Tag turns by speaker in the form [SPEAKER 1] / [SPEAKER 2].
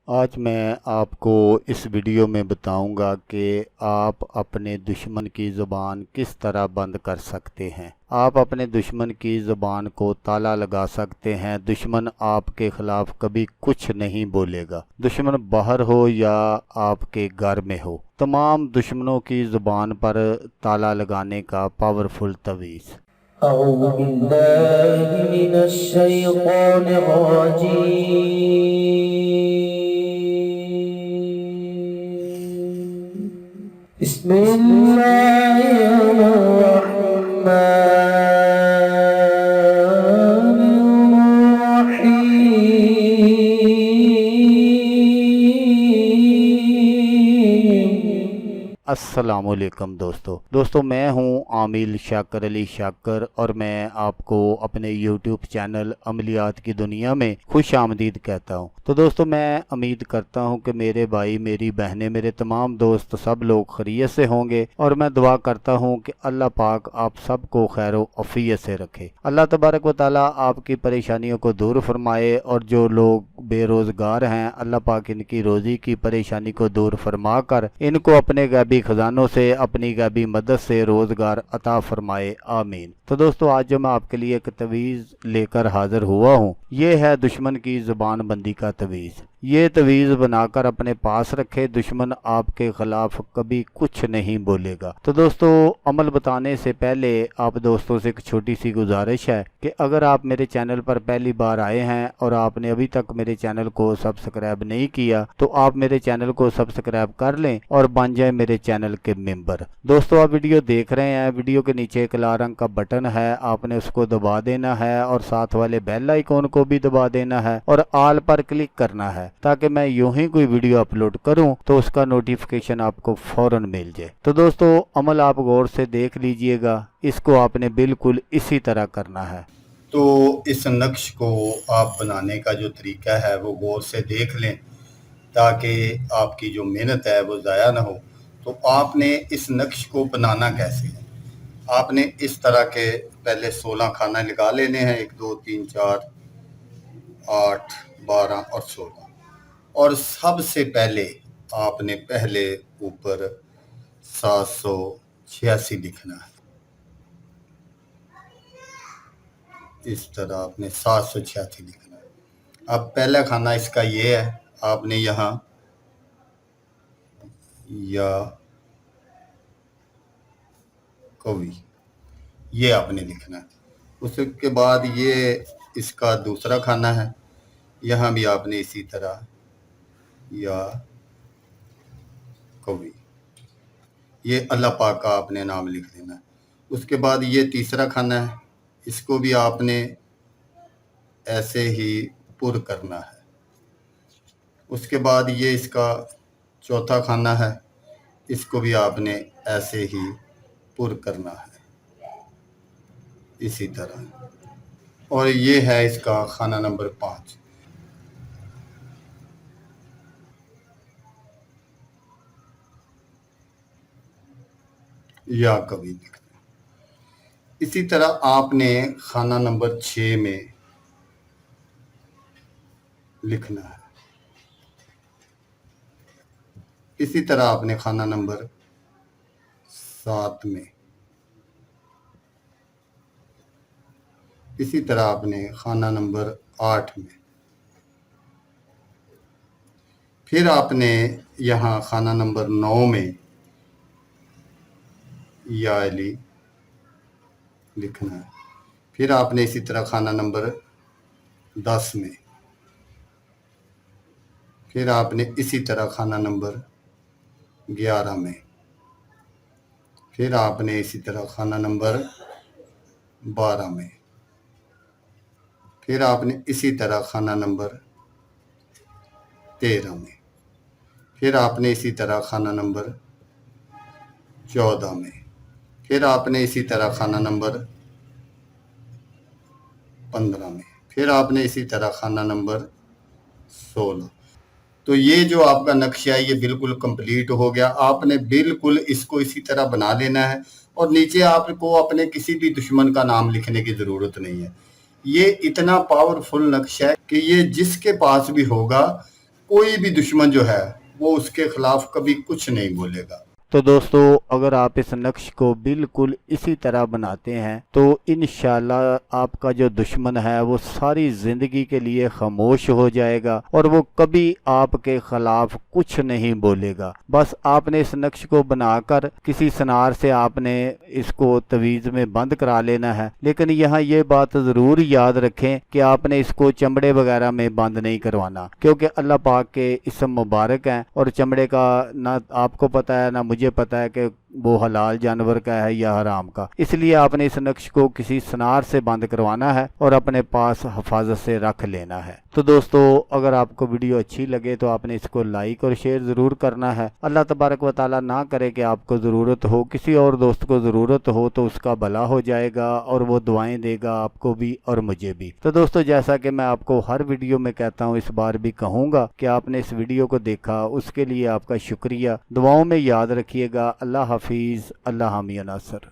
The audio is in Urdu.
[SPEAKER 1] آج میں آپ کو اس ویڈیو میں بتاؤں گا کہ آپ اپنے دشمن کی زبان کس طرح بند کر سکتے ہیں۔ آپ اپنے دشمن کی زبان کو تالا لگا سکتے ہیں۔ دشمن آپ کے خلاف کبھی کچھ نہیں بولے گا، دشمن باہر ہو یا آپ کے گھر میں ہو۔ تمام دشمنوں کی زبان پر تالا لگانے کا پاورفل تعویذ۔
[SPEAKER 2] أعوذ بالله من الشيطان الرجيم. بسم الله الرحمن الرحيم.
[SPEAKER 1] السلام علیکم دوستو میں ہوں عامل شاکر علی شاکر اور میں آپ کو اپنے یوٹیوب چینل عملیات کی دنیا میں خوش آمدید کہتا ہوں۔ تو دوستو میں امید کرتا ہوں کہ میرے بھائی، میری بہنیں، میرے تمام دوست سب لوگ خیریت سے ہوں گے، اور میں دعا کرتا ہوں کہ اللہ پاک آپ سب کو خیر و عافیت سے رکھے۔ اللہ تبارک و تعالیٰ آپ کی پریشانیوں کو دور فرمائے، اور جو لوگ بے روزگار ہیں اللہ پاک ان کی روزی کی پریشانی کو دور فرما کر ان کو اپنے غیبی خزانوں سے، اپنی غیبی مدد سے روزگار عطا فرمائے، آمین۔ تو دوستو آج جو میں آپ کے لیے ایک تعویذ لے کر حاضر ہوا ہوں، یہ ہے دشمن کی زبان بندی کا تعویذ۔ یہ تعویذ بنا کر اپنے پاس رکھے، دشمن آپ کے خلاف کبھی کچھ نہیں بولے گا۔ تو دوستو عمل بتانے سے پہلے آپ دوستوں سے ایک چھوٹی سی گزارش ہے کہ اگر آپ میرے چینل پر پہلی بار آئے ہیں اور آپ نے ابھی تک میرے چینل کو سبسکرائب نہیں کیا تو آپ میرے چینل کو سبسکرائب کر لیں اور بن جائیں میرے چینل کے ممبر۔ دوستو آپ ویڈیو دیکھ رہے ہیں، ویڈیو کے نیچے ایک لال رنگ کا بٹن ہے، آپ نے اس کو دبا دینا ہے اور ساتھ والے بیل آئیکن کو بھی دبا دینا ہے اور آل پر کلک کرنا ہے تاکہ میں یوں ہی کوئی ویڈیو اپلوڈ کروں تو اس کا نوٹیفیکیشن آپ کو فوراً مل جائے۔ تو دوستو عمل آپ غور سے دیکھ لیجئے گا، اس کو آپ نے بالکل اسی طرح کرنا ہے۔
[SPEAKER 3] تو اس نقش کو آپ بنانے کا جو طریقہ ہے وہ غور سے دیکھ لیں تاکہ آپ کی جو محنت ہے وہ ضائع نہ ہو۔ تو آپ نے اس نقش کو بنانا کیسے ہے؟ آپ نے اس طرح کے پہلے 16 کھانا لگا لینے ہیں، 1 2 3 4 8 12 اور 16، اور سب سے پہلے آپ نے پہلے اوپر 786 لکھنا ہے۔ اس طرح آپ نے 786 لکھنا ہے۔ اب پہلا کھانا اس کا یہ ہے، آپ نے یہاں یا کوئی یہ آپ نے لکھنا ہے۔ اس کے بعد یہ اس کا دوسرا کھانا ہے، یہاں بھی آپ نے اسی طرح یا کوئی، یہ اللہ پاک کا آپ نے نام لکھ دینا ہے۔ اس کے بعد یہ تیسرا کھانا ہے، اس کو بھی آپ نے ایسے ہی پر کرنا ہے۔ اس کے بعد یہ اس کا چوتھا کھانا ہے، اس کو بھی آپ نے ایسے ہی پر کرنا ہے، اسی طرح۔ اور یہ ہے اس کا کھانا نمبر 5۔ یا کبھی لکھنا۔ اسی طرح آپ نے کھانا نمبر 6 میں لکھنا ہے۔ اسی طرح آپ نے کھانا نمبر 7 میں، اسی طرح آپ نے کھانا نمبر 8 میں، پھر آپ نے یہاں کھانا نمبر 9 میں یا علی لکھنا ہے۔ پھر آپ نے اسی طرح کھانا نمبر 10 میں، پھر آپ نے اسی طرح کھانا نمبر 11 میں، پھر آپ نے اسی طرح کھانا نمبر 12 میں، پھر آپ نے اسی طرح کھانا نمبر 13 میں، پھر آپ نے اسی طرح کھانا نمبر 14 میں، پھر آپ نے اسی طرح کھانا نمبر 15 میں، پھر آپ نے اسی طرح کھانا نمبر 16۔ تو یہ جو آپ کا نقشہ ہے یہ بالکل کمپلیٹ ہو گیا۔ آپ نے بالکل اس کو اسی طرح بنا لینا ہے، اور نیچے آپ کو اپنے کسی بھی دشمن کا نام لکھنے کی ضرورت نہیں ہے۔ یہ اتنا پاورفل نقشہ ہے کہ یہ جس کے پاس بھی ہوگا کوئی بھی دشمن جو ہے وہ اس کے خلاف کبھی کچھ نہیں بولے گا۔
[SPEAKER 1] تو دوستو اگر آپ اس نقش کو بالکل اسی طرح بناتے ہیں تو انشاءاللہ آپ کا جو دشمن ہے وہ ساری زندگی کے لیے خاموش ہو جائے گا اور وہ کبھی آپ کے خلاف کچھ نہیں بولے گا۔ بس آپ نے اس نقش کو بنا کر کسی سنار سے آپ نے اس کو تویز میں بند کرا لینا ہے، لیکن یہاں یہ بات ضرور یاد رکھیں کہ آپ نے اس کو چمڑے وغیرہ میں بند نہیں کروانا، کیونکہ اللہ پاک کے اسم مبارک ہیں اور چمڑے کا نہ آپ کو پتہ ہے نہ مجھے پتا ہے کہ وہ حلال جانور کا ہے یا حرام کا، اس لیے آپ نے اس نقش کو کسی سنار سے بند کروانا ہے اور اپنے پاس حفاظت سے رکھ لینا ہے۔ تو دوستو اگر آپ کو ویڈیو اچھی لگے تو آپ نے اس کو لائک اور شیئر ضرور کرنا ہے۔ اللہ تبارک و تعالیٰ نہ کرے کہ آپ کو ضرورت ہو، کسی اور دوست کو ضرورت ہو تو اس کا بھلا ہو جائے گا اور وہ دعائیں دے گا آپ کو بھی اور مجھے بھی۔ تو دوستو جیسا کہ میں آپ کو ہر ویڈیو میں کہتا ہوں، اس بار بھی کہوں گا کہ آپ نے اس ویڈیو کو دیکھا، اس کے لیے آپ کا شکریہ۔ دعاؤں میں یاد رکھیے گا۔ اللہ حافظ، اللہ حامی ناصر۔